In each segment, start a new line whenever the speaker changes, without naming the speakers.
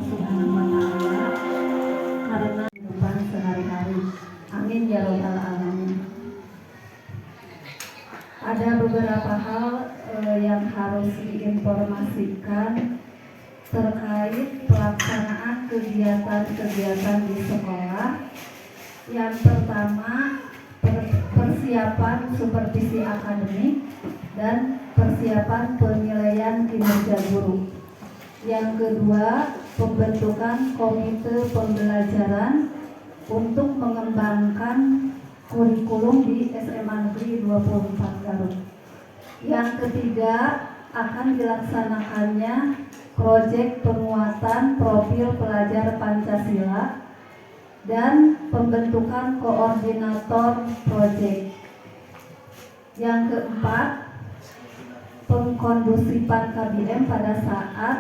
Subhanahu wa Ta'ala karena kehidupan sehari-hari. Amin ya robbal alamin. Ada beberapa hal yang harus diinformasikan terkait pelaksanaan kegiatan-kegiatan di sekolah. Yang pertama, persiapan supervisi akademik dan persiapan penilaian kinerja guru. Yang kedua, pembentukan komite pembelajaran untuk mengembangkan kurikulum di SMA Negeri 24 Garut. Yang ketiga, akan dilaksanakannya proyek penguatan profil pelajar Pancasila dan pembentukan koordinator proyek. Yang keempat, pengkondusipan KBM pada saat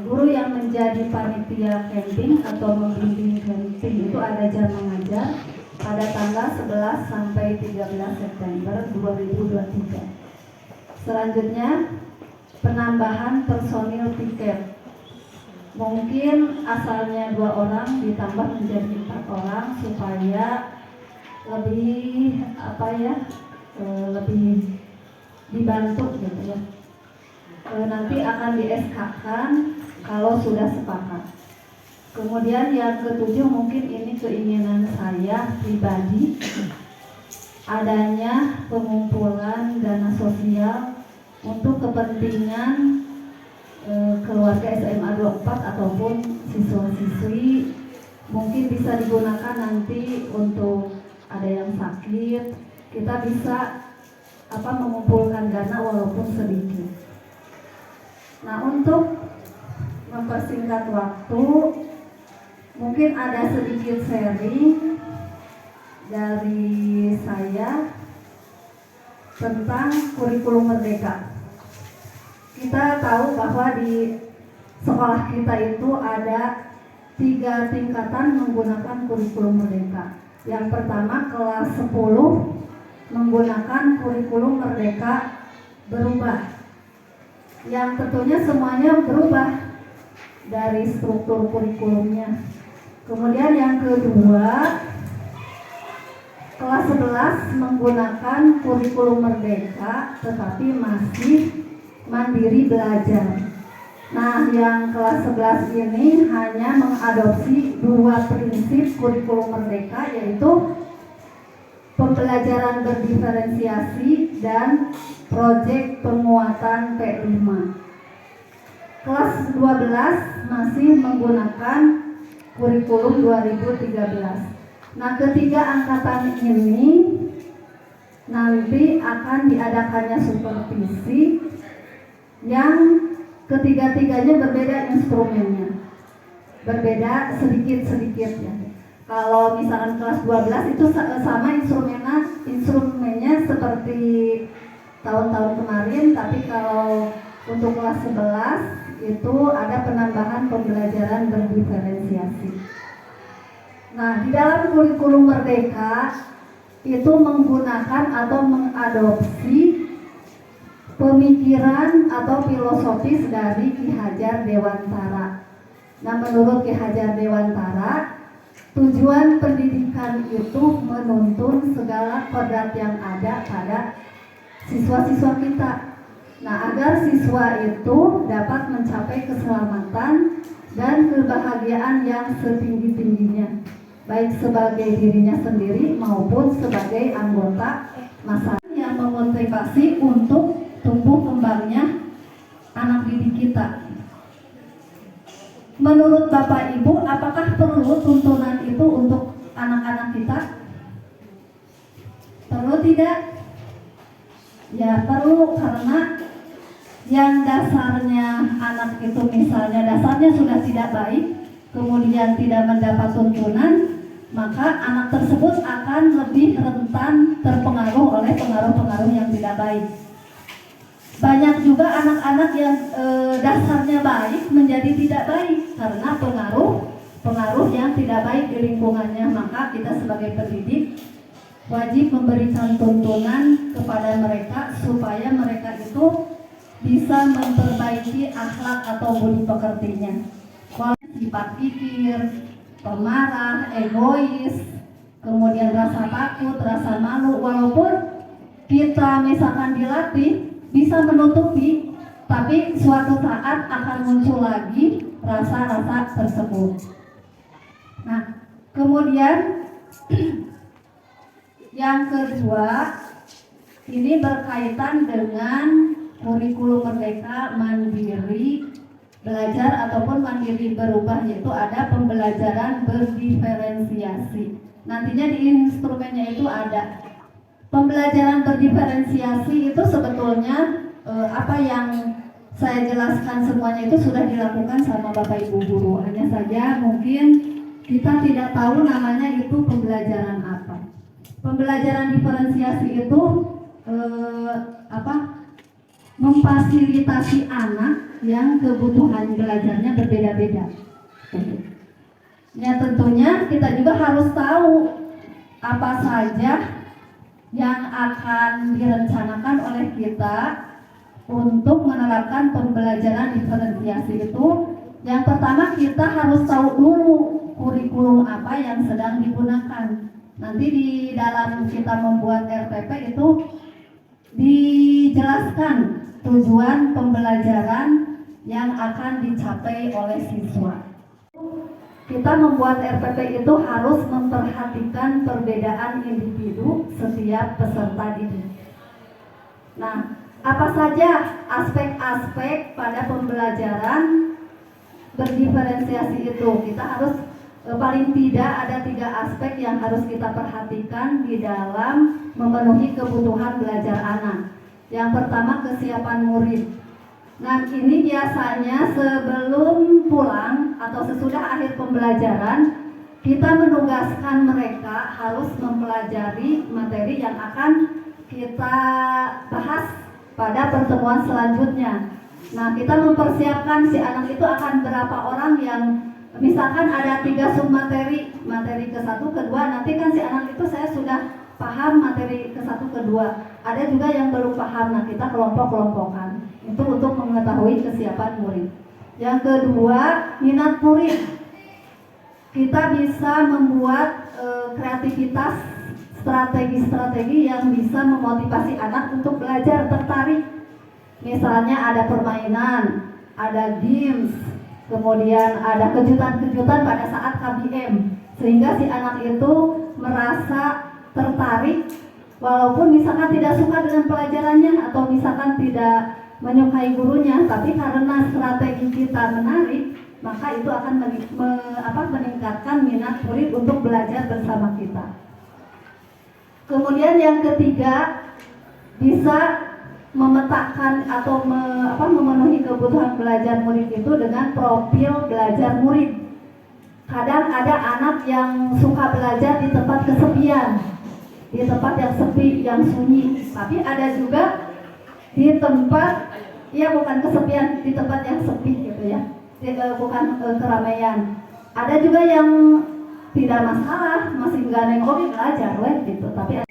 guru yang menjadi panitia camping atau membimbing camping itu ada jam mengajar pada tanggal 11 sampai 13 September 2023. Selanjutnya, penambahan personil piket. Mungkin asalnya 2 orang ditambah menjadi 4 orang supaya lebih lebih dibantu gitu ya. Nanti akan di SK-kan kalau sudah sepakat. Kemudian yang ketujuh, mungkin ini keinginan saya pribadi, adanya pengumpulan dana sosial untuk kepentingan keluarga SMA 24 ataupun siswa-siswi. Mungkin bisa digunakan nanti untuk ada yang sakit, kita bisa mengumpulkan dana walaupun sedikit. Nah, untuk mempersingkat waktu, mungkin ada sedikit sharing dari saya tentang kurikulum merdeka. Kita tahu bahwa di sekolah kita itu ada 3 tingkatan menggunakan kurikulum merdeka. Yang pertama, kelas 10 menggunakan kurikulum merdeka berubah, yang tentunya semuanya berubah dari struktur kurikulumnya. Kemudian yang kedua, kelas 11 menggunakan kurikulum merdeka tetapi masih mandiri belajar. Nah, yang kelas 11 ini hanya mengadopsi 2 prinsip kurikulum merdeka, yaitu pembelajaran berdiferensiasi dan proyek penguatan P5. Kelas 12 masih menggunakan kurikulum 2013. Nah, ketiga angkatan ini nanti akan diadakannya supervisi yang ketiga-tiganya berbeda instrumennya, berbeda sedikit-sedikit ya. Kalau misalkan kelas 12 itu sama instrumennya seperti tahun-tahun kemarin, tapi kalau untuk kelas 11 itu ada penambahan pembelajaran berdiferensiasi. Nah, di dalam kurikulum merdeka itu menggunakan atau mengadopsi pemikiran atau filosofis dari Ki Hajar Dewantara. Nah, menurut Ki Hajar Dewantara, tujuan pendidikan itu menuntun segala kodrat yang ada pada siswa-siswa kita. Nah, agar siswa itu dapat mencapai keselamatan dan kebahagiaan yang setinggi-tingginya, baik sebagai dirinya sendiri maupun sebagai anggota masyarakat, yang memotivasi untuk tumbuh kembangnya anak didik kita. Menurut Bapak Ibu, apakah perlu tuntunan itu untuk anak-anak kita? Perlu tidak? Ya perlu, karena yang dasarnya anak itu misalnya dasarnya sudah tidak baik, kemudian tidak mendapat tuntunan, maka anak tersebut akan lebih rentan terpengaruh oleh pengaruh-pengaruh yang tidak baik. Banyak juga anak-anak yang dasarnya baik menjadi tidak baik karena pengaruh yang tidak baik di lingkungannya. Maka kita sebagai pendidik wajib memberikan tuntunan kepada mereka supaya mereka itu bisa memperbaiki akhlak atau budi pekertinya. sifat kikir, pemarah, egois, kemudian rasa takut, rasa malu. Walaupun kita misalkan dilatih bisa menutupi, tapi suatu saat akan muncul lagi rasa-rasa tersebut. Nah, kemudian yang kedua, ini berkaitan dengan kurikulum merdeka mandiri belajar ataupun mandiri berubah, yaitu ada pembelajaran berdiferensiasi. Nantinya di instrumennya itu ada pembelajaran berdiferensiasi. Itu sebetulnya apa yang saya jelaskan semuanya itu sudah dilakukan sama Bapak Ibu guru, hanya saja mungkin kita tidak tahu namanya itu pembelajaran apa. Pembelajaran diferensiasi itu memfasilitasi anak yang kebutuhan belajarnya berbeda-beda. Ya, tentunya kita juga harus tahu apa saja yang akan direncanakan oleh kita untuk menerapkan pembelajaran diferensiasi itu. Yang pertama, kita harus tahu dulu kurikulum apa yang sedang digunakan. Nanti di dalam kita membuat RTP itu dijelaskan tujuan pembelajaran yang akan dicapai oleh siswa. Kita membuat RPP itu harus memperhatikan perbedaan individu setiap peserta didik. Nah, apa saja aspek-aspek pada pembelajaran berdiferensiasi itu? Kita harus paling tidak ada 3 aspek yang harus kita perhatikan di dalam memenuhi kebutuhan belajar anak. Yang pertama, kesiapan murid. Nah, ini biasanya sebelum pulang atau sesudah akhir pembelajaran, kita menugaskan mereka harus mempelajari materi yang akan kita bahas pada pertemuan selanjutnya. Nah, kita mempersiapkan si anak itu akan berapa orang yang misalkan ada 3 submateri, materi ke-1, ke-2, nanti kan si anak itu saya sudah paham materi ke-1, ke-2. Ada juga yang belum paham, nah kita kelompok-kelompokan. Itu untuk mengetahui kesiapan murid. Yang kedua, minat murid. Kita bisa membuat kreativitas, strategi-strategi yang bisa memotivasi anak untuk belajar, tertarik. Misalnya ada permainan, ada games, kemudian ada kejutan-kejutan pada saat KBM, sehingga si anak itu merasa tertarik walaupun misalkan tidak suka dengan pelajarannya atau misalkan tidak menyukai gurunya, tapi karena strategi kita menarik, maka itu akan meningkatkan minat murid untuk belajar bersama kita. Kemudian yang ketiga, bisa memetakan atau memenuhi kebutuhan belajar murid itu dengan profil belajar murid. Kadang ada anak yang suka belajar di tempat kesepian, di tempat yang sepi, yang sunyi. Tapi ada juga di tempat, ya bukan kesepian, di tempat yang sepi gitu ya, bukan keramaian. Ada juga yang tidak masalah, masih gak nengok belajar gitu. Tapi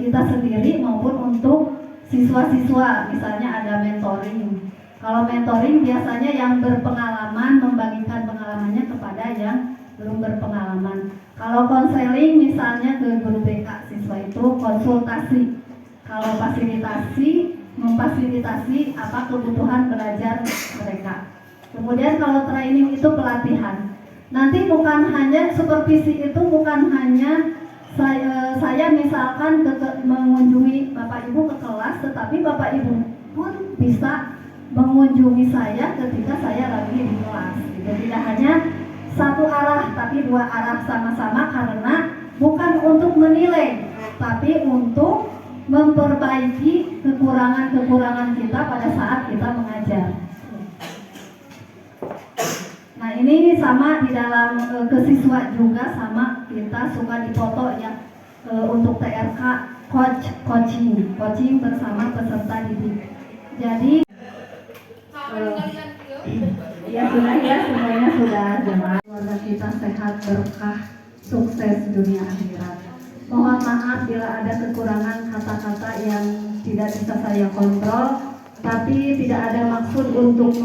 kita sendiri maupun untuk siswa-siswa, misalnya ada mentoring. Kalau mentoring biasanya yang berpengalaman membagikan pengalamannya kepada yang belum berpengalaman. Kalau konseling misalnya ke guru BK, siswa itu konsultasi. Kalau fasilitasi, memfasilitasi apa kebutuhan belajar mereka. Kemudian kalau training itu pelatihan. Nanti bukan hanya supervisi, itu bukan hanya saya misalkan mengunjungi Bapak Ibu ke kelas, tetapi Bapak Ibu pun bisa mengunjungi saya ketika saya lagi di kelas. Gitu. Tidak hanya satu arah, tapi 2 arah sama-sama, karena bukan untuk menilai, tapi untuk memperbaiki kekurangan-kekurangan kita pada saat kita mengajar. Nah, ini sama di dalam kesiswa juga, sama kita suka dipoto ya, untuk TRK coaching bersama peserta didik. Jadi ya sudah ya, semuanya sudah jelas. Keluarga kita sehat, berkah, sukses dunia akhirat. Mohon maaf bila ada kekurangan kata-kata yang tidak bisa saya kontrol, tapi tidak ada maksud untuk